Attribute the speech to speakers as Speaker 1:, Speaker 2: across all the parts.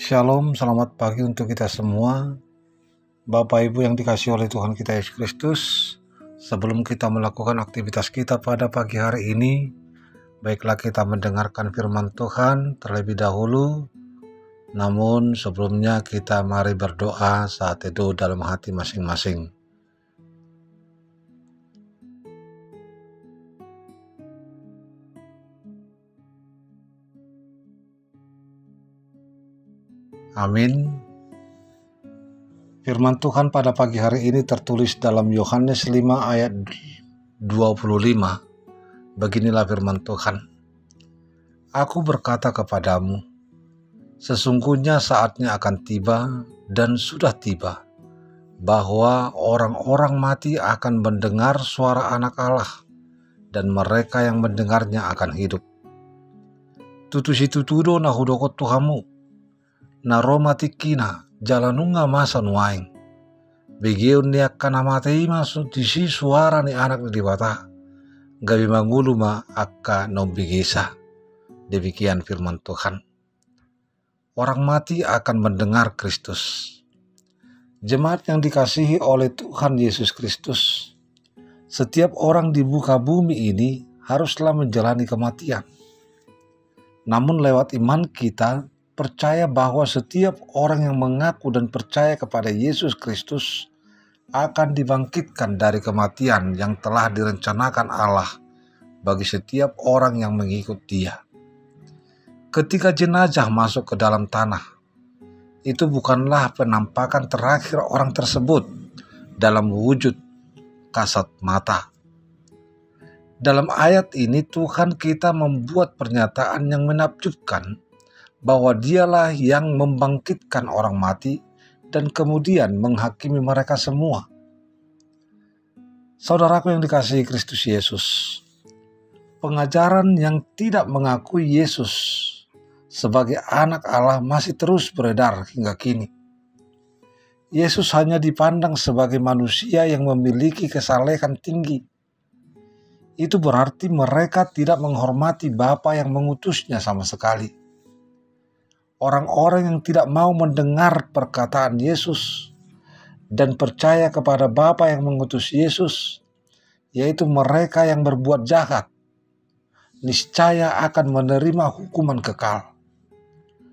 Speaker 1: Shalom, selamat pagi untuk kita semua. Bapak Ibu yang dikasihi oleh Tuhan kita Yesus Kristus, sebelum kita melakukan aktivitas kita pada pagi hari ini, baiklah kita mendengarkan firman Tuhan terlebih dahulu. Namun sebelumnya kita mari berdoa saat itu dalam hati masing-masing. Amin. Firman Tuhan pada pagi hari ini tertulis dalam Yohanes 5 ayat 25. Beginilah firman Tuhan. Aku berkata kepadamu, sesungguhnya saatnya akan tiba dan sudah tiba, bahwa orang-orang mati akan mendengar suara Anak Allah, dan mereka yang mendengarnya akan hidup. Tutusitutudo na hudokot tuhamu, na romati kina jalanunga masa nuaing. Begiun niak kana matei masuk disi suara ni anak di bata. Gabi mangulu ma akka nombigisa. Demikian firman Tuhan. Orang mati akan mendengar Kristus. Jemaat yang dikasihi oleh Tuhan Yesus Kristus, setiap orang di muka bumi ini haruslah menjalani kematian. Namun lewat iman kita percaya bahwa setiap orang yang mengaku dan percaya kepada Yesus Kristus akan dibangkitkan dari kematian yang telah direncanakan Allah bagi setiap orang yang mengikut Dia. Ketika jenazah masuk ke dalam tanah, itu bukanlah penampakan terakhir orang tersebut dalam wujud kasat mata. Dalam ayat ini Tuhan kita membuat pernyataan yang menakjubkan bahwa Dialah yang membangkitkan orang mati dan kemudian menghakimi mereka semua. Saudaraku yang dikasihi Kristus Yesus, pengajaran yang tidak mengakui Yesus sebagai anak Allah masih terus beredar hingga kini. Yesus hanya dipandang sebagai manusia yang memiliki kesalehan tinggi. Itu berarti mereka tidak menghormati Bapa yang mengutusnya sama sekali. Orang-orang yang tidak mau mendengar perkataan Yesus dan percaya kepada Bapa yang mengutus Yesus, yaitu mereka yang berbuat jahat, niscaya akan menerima hukuman kekal.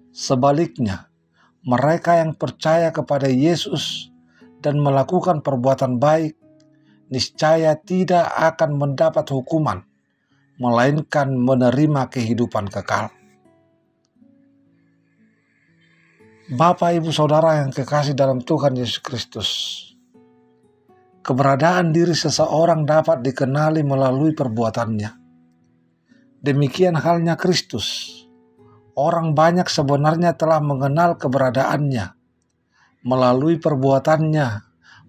Speaker 1: Sebaliknya, mereka yang percaya kepada Yesus dan melakukan perbuatan baik, niscaya tidak akan mendapat hukuman, melainkan menerima kehidupan kekal. Bapak, Ibu, Saudara yang kekasih dalam Tuhan Yesus Kristus, keberadaan diri seseorang dapat dikenali melalui perbuatannya. Demikian halnya Kristus. Orang banyak sebenarnya telah mengenal keberadaannya melalui perbuatannya,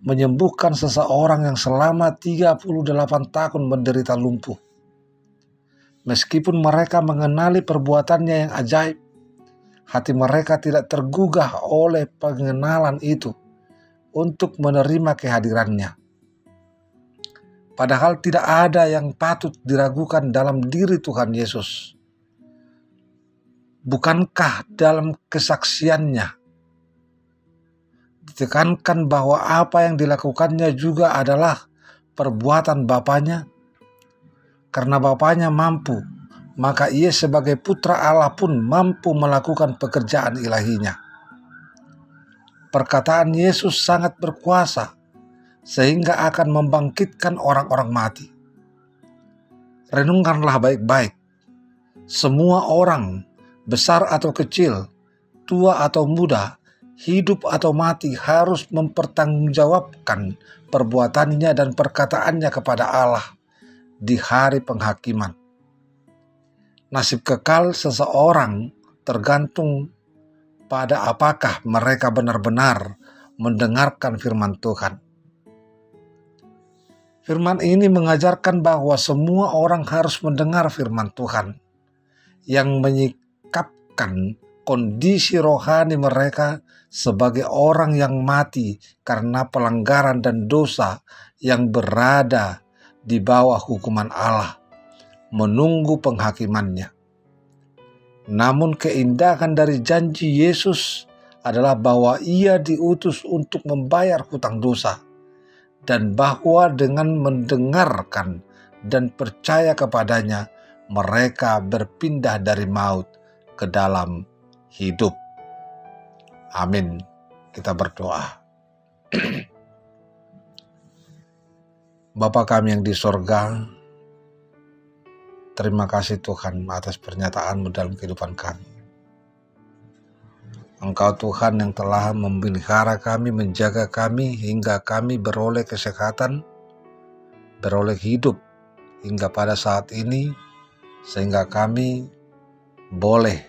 Speaker 1: menyembuhkan seseorang yang selama 38 tahun menderita lumpuh. Meskipun mereka mengenali perbuatannya yang ajaib, hati mereka tidak tergugah oleh pengenalan itu untuk menerima kehadirannya. Padahal tidak ada yang patut diragukan dalam diri Tuhan Yesus. Bukankah dalam kesaksiannya ditekankan bahwa apa yang dilakukannya juga adalah perbuatan Bapanya? Karena Bapanya mampu, maka Ia sebagai putra Allah pun mampu melakukan pekerjaan ilahinya. Perkataan Yesus sangat berkuasa sehingga akan membangkitkan orang-orang mati. Renungkanlah baik-baik. Semua orang, besar atau kecil, tua atau muda, hidup atau mati, harus mempertanggungjawabkan perbuatannya dan perkataannya kepada Allah di hari penghakiman. Nasib kekal seseorang tergantung pada apakah mereka benar-benar mendengarkan firman Tuhan. Firman ini mengajarkan bahwa semua orang harus mendengar firman Tuhan yang menyikapkan kondisi rohani mereka sebagai orang yang mati karena pelanggaran dan dosa yang berada di bawah hukuman Allah, menunggu penghakimannya. Namun keindahan dari janji Yesus adalah bahwa ia diutus untuk membayar hutang dosa, dan bahwa dengan mendengarkan dan percaya kepadanya, mereka berpindah dari maut ke dalam hidup. Amin. Kita berdoa. Bapa kami yang di sorga, terima kasih Tuhan atas pernyataan-Mu dalam kehidupan kami. Engkau Tuhan yang telah memelihara kami, menjaga kami hingga kami beroleh kesehatan, beroleh hidup hingga pada saat ini, sehingga kami boleh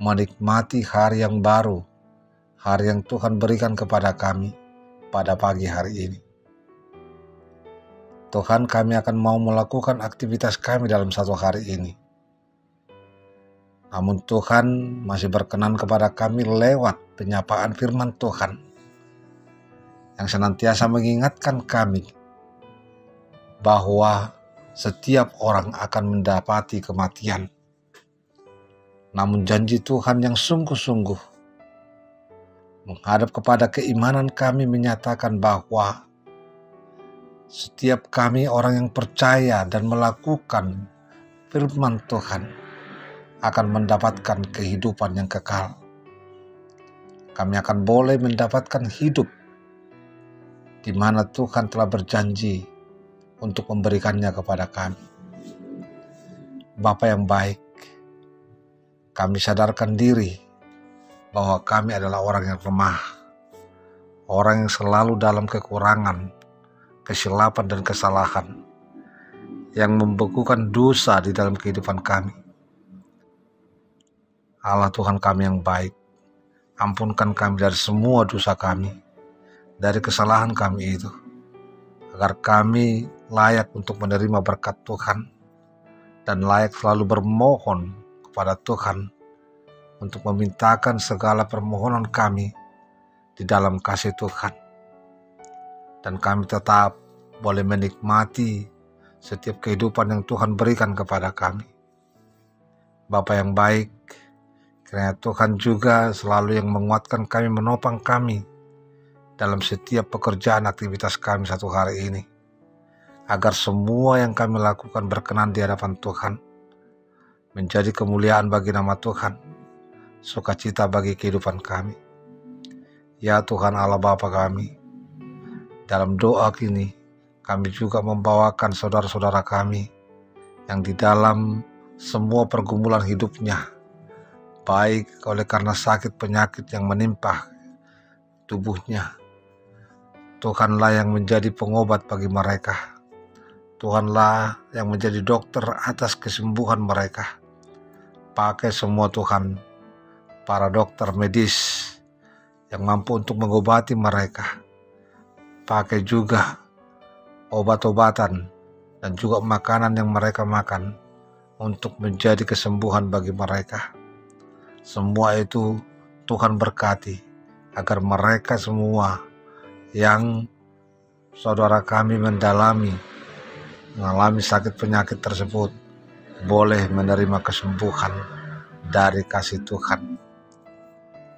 Speaker 1: menikmati hari yang baru, hari yang Tuhan berikan kepada kami pada pagi hari ini. Tuhan, kami akan mau melakukan aktivitas kami dalam satu hari ini. Namun Tuhan masih berkenan kepada kami lewat penyapaan firman Tuhan yang senantiasa mengingatkan kami bahwa setiap orang akan mendapati kematian. Namun janji Tuhan yang sungguh-sungguh menghadap kepada keimanan kami menyatakan bahwa setiap kami orang yang percaya dan melakukan firman Tuhan akan mendapatkan kehidupan yang kekal. Kami akan boleh mendapatkan hidup di mana Tuhan telah berjanji untuk memberikannya kepada kami. Bapa yang baik, kami sadarkan diri bahwa kami adalah orang yang lemah, orang yang selalu dalam kekurangan, kesilapan dan kesalahan yang membekukan dosa di dalam kehidupan kami. Allah Tuhan kami yang baik, ampunkan kami dari semua dosa kami, dari kesalahan kami itu, agar kami layak untuk menerima berkat Tuhan dan layak selalu bermohon kepada Tuhan untuk memintakan segala permohonan kami di dalam kasih Tuhan. Dan kami tetap boleh menikmati setiap kehidupan yang Tuhan berikan kepada kami. Bapa yang baik, kiranya Tuhan juga selalu yang menguatkan kami, menopang kami dalam setiap pekerjaan aktivitas kami satu hari ini, agar semua yang kami lakukan berkenan di hadapan Tuhan, menjadi kemuliaan bagi nama Tuhan, sukacita bagi kehidupan kami. Ya Tuhan Allah Bapa kami, dalam doa kini kami juga membawakan saudara-saudara kami yang di dalam semua pergumulan hidupnya, baik oleh karena sakit penyakit yang menimpa tubuhnya. Tuhanlah yang menjadi pengobat bagi mereka. Tuhanlah yang menjadi dokter atas kesembuhan mereka. Pakai semua Tuhan, para dokter medis yang mampu untuk mengobati mereka. Pakai juga obat-obatan dan juga makanan yang mereka makan untuk menjadi kesembuhan bagi mereka. Semua itu Tuhan berkati agar mereka semua yang saudara kami mengalami sakit penyakit tersebut boleh menerima kesembuhan dari kasih Tuhan.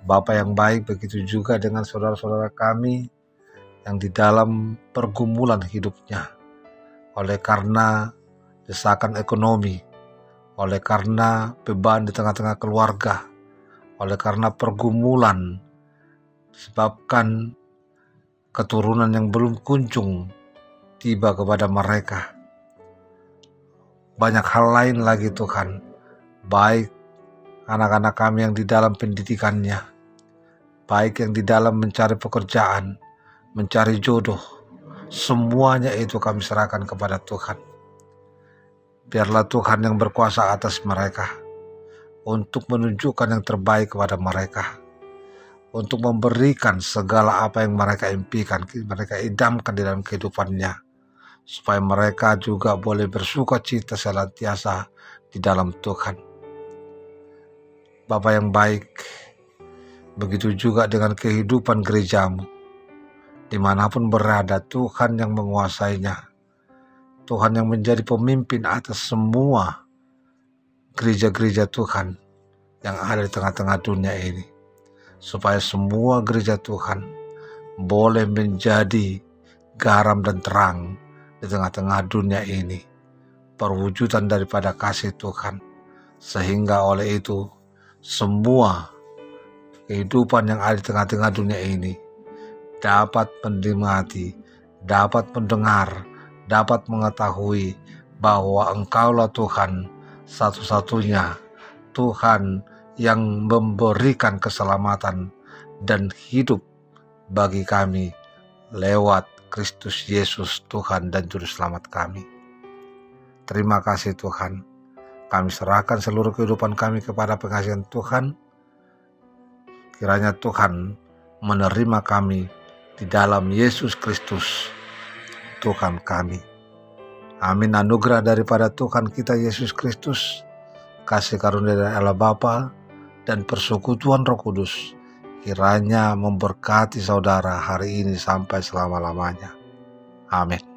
Speaker 1: Bapa yang baik, begitu juga dengan saudara-saudara kami yang di dalam pergumulan hidupnya oleh karena desakan ekonomi, oleh karena beban di tengah-tengah keluarga, oleh karena pergumulan disebabkan keturunan yang belum kunjung tiba kepada mereka. Banyak hal lain lagi Tuhan, baik anak-anak kami yang di dalam pendidikannya, baik yang di dalam mencari pekerjaan, mencari jodoh, semuanya itu kami serahkan kepada Tuhan. Biarlah Tuhan yang berkuasa atas mereka untuk menunjukkan yang terbaik kepada mereka, untuk memberikan segala apa yang mereka impikan, mereka idamkan di dalam kehidupannya, supaya mereka juga boleh bersuka cita senantiasa di dalam Tuhan. Bapa yang baik, begitu juga dengan kehidupan gerejamu. Dimanapun berada, Tuhan yang menguasainya. Tuhan yang menjadi pemimpin atas semua gereja-gereja Tuhan yang ada di tengah-tengah dunia ini. supaya semua gereja Tuhan boleh menjadi garam dan terang di tengah-tengah dunia ini, perwujudan daripada kasih Tuhan, sehingga oleh itu semua kehidupan yang ada di tengah-tengah dunia ini dapat menikmati, dapat mendengar, dapat mengetahui bahwa Engkaulah Tuhan satu-satunya, Tuhan yang memberikan keselamatan dan hidup bagi kami lewat Kristus Yesus, Tuhan dan Juru Selamat kami. Terima kasih Tuhan. Kami serahkan seluruh kehidupan kami kepada pengasihan Tuhan. Kiranya Tuhan menerima kami di dalam Yesus Kristus, Tuhan kami. Amin. Anugerah daripada Tuhan kita Yesus Kristus, kasih karunia dari Allah Bapa, dan persekutuan Roh Kudus kiranya memberkati saudara hari ini sampai selama-lamanya. Amin.